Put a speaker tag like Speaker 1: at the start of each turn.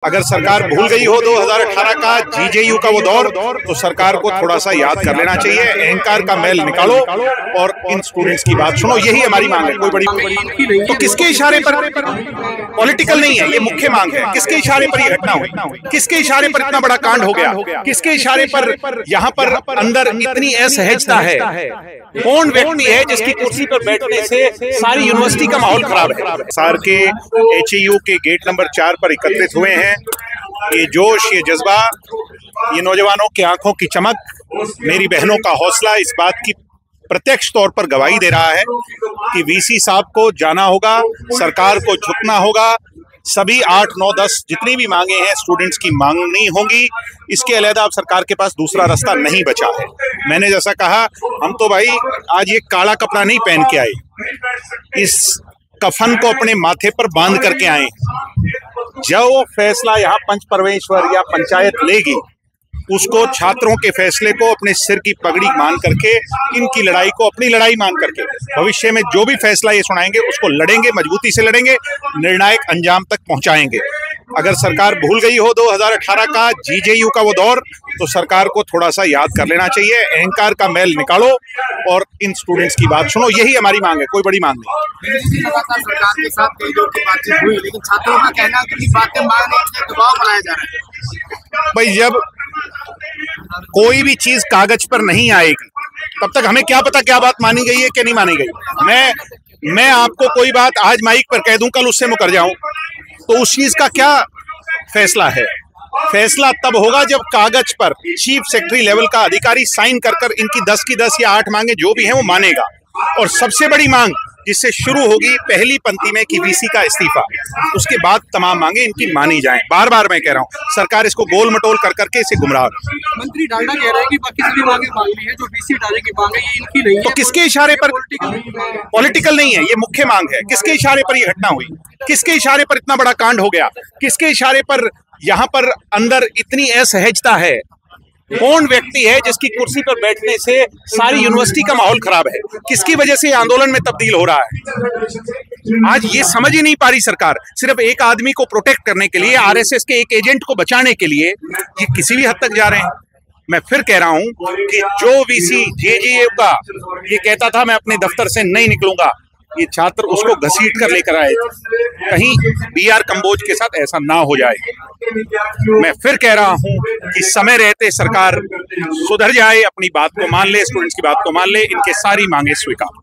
Speaker 1: अगर सरकार भूल गई हो 2018 का जीजेयू का वो दौर, तो सरकार को थोड़ा सा याद कर लेना चाहिए। अहंकार का मैल निकालो और इन स्टूडेंट्स की बात सुनो। यही हमारी मांग है। कोई बड़ी तो किसके इशारे पर? पॉलिटिकल नहीं है, ये मुख्य मांग है। किसके इशारे पर ये घटना हुई? किसके इशारे पर इतना बड़ा कांड हो गया? किसके इशारे पर यहाँ पर अंदर इतनी असहजता है? कौन व्यक्ति है जिसकी कुर्सी पर बैठने से सारी यूनिवर्सिटी का माहौल खराब है? सार के एचयू के गेट नंबर 4 पर एकत्रित हुए हैं। ये जोश, ये जज्बा, ये नौजवानों की आंखों की चमक, मेरी बहनों का हौसला इस बात की प्रत्यक्ष तौर पर गवाही दे रहा है कि वीसी साहब को जाना होगा, सरकार को झुकना होगा। सभी 8, 9, 10 जितनी भी मांगे हैं स्टूडेंट्स की मांगनी होंगी। इसके अलग अब सरकार के पास दूसरा रास्ता नहीं बचा है। मैंने जैसा कहा, हम तो भाई आज ये काला कपड़ा नहीं पहन के आए, इस कफन को अपने माथे पर बांध करके आए। जो फैसला यहाँ पंच परमेश्वर या पंचायत लेगी, उसको छात्रों के फैसले को अपने सिर की पगड़ी मान करके, इनकी लड़ाई को अपनी लड़ाई मान करके, भविष्य में जो भी फैसला ये सुनाएंगे उसको लड़ेंगे, मजबूती से लड़ेंगे, निर्णायक अंजाम तक पहुंचाएंगे। अगर सरकार भूल गई हो 2018 का जीजेयू का वो दौर, तो सरकार को थोड़ा सा याद कर लेना चाहिए। अहंकार का मैल निकालो और इन स्टूडेंट्स की बात सुनो। यही हमारी मांग है। कोई बड़ी मांग नहीं।
Speaker 2: सरकार के साथ कई लोगों की बातचीत हुई, लेकिन छात्रों का कहना है कि बातें मानने के लिए दबाव बनाया जा रहा है।
Speaker 1: भाई, जब कोई भी चीज कागज पर नहीं आएगी तब तक हमें क्या पता क्या बात मानी गई है कि नहीं मानी गई। मैं आपको कोई बात आज माइक पर कह दूं, कल उससे मुकर जाऊं, तो उस चीज का क्या फैसला है? फैसला तब होगा जब कागज पर चीफ सेक्रेटरी लेवल का अधिकारी साइन कर इनकी 10 की 10 या 8 मांगे जो भी हैं वो मानेगा। और सबसे बड़ी मांग जिससे शुरू होगी पहली पंक्ति में कि वीसी का इस्तीफा, उसके बाद तमाम मांगे इनकी मानी जाएं। बार बार मैं कह रहा हूं, सरकार इसको गोल मटोल कर करके इसे गुमराह।
Speaker 2: मंत्री डांडा कह रहा है कि बाकी सभी मांगे मांगनी है, जो वीसी हटाने की मांग है ये इनकी नहीं है।
Speaker 1: तो किसके इशारे पर? पॉलिटिकल नहीं है, ये मुख्य मांग है। किसके इशारे पर ये घटना हुई? किसके इशारे पर इतना बड़ा कांड हो गया? किसके इशारे पर यहाँ पर अंदर इतनी असहजता है? कौन व्यक्ति है जिसकी कुर्सी पर बैठने से सारी यूनिवर्सिटी का माहौल खराब है? किसकी वजह से आंदोलन में तब्दील हो रहा है? आज ये समझ ही नहीं पा रही सरकार। सिर्फ एक आदमी को प्रोटेक्ट करने के लिए, आरएसएस के एक एजेंट को बचाने के लिए ये किसी भी हद तक जा रहे हैं। मैं फिर कह रहा हूं कि जो वीसी जेजेयू का ये कहता था मैं अपने दफ्तर से नहीं निकलूंगा, ये छात्र उसको घसीट कर लेकर आए थे। कहीं बीआर कंबोज के साथ ऐसा ना हो जाए। मैं फिर कह रहा हूं कि समय रहते सरकार सुधर जाए, अपनी बात को मान ले, स्टूडेंट्स की बात को मान ले, इनके सारी मांगे स्वीकार।